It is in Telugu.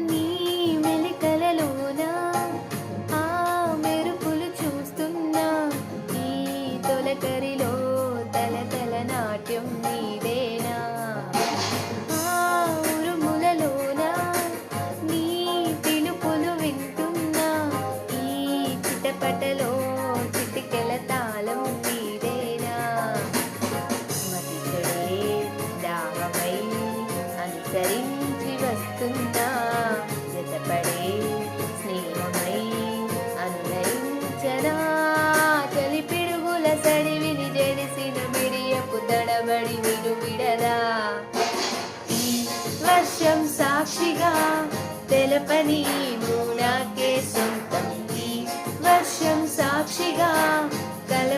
నీ మెలికలలోన ఆ మెరుపులు చూస్తున్నా, ఈ తొలకరిలో తలతల నాట్యం నీదేనా. ఆ ఉరుములలోన నీ పిలుపులు వింటున్నా, ఈ చిటపటలో చిటికెల తాళం నీదేనా. మతికడే దాహమై అనుసరించి వస్తున్నా, జతపడే స్నేహమై అనునయించనా. చలి పిడుగుల సడివిని జడిసిన మిరియపు తడబడి వినువిడదా. ఈ వర్షం సాక్షిగా తెలపని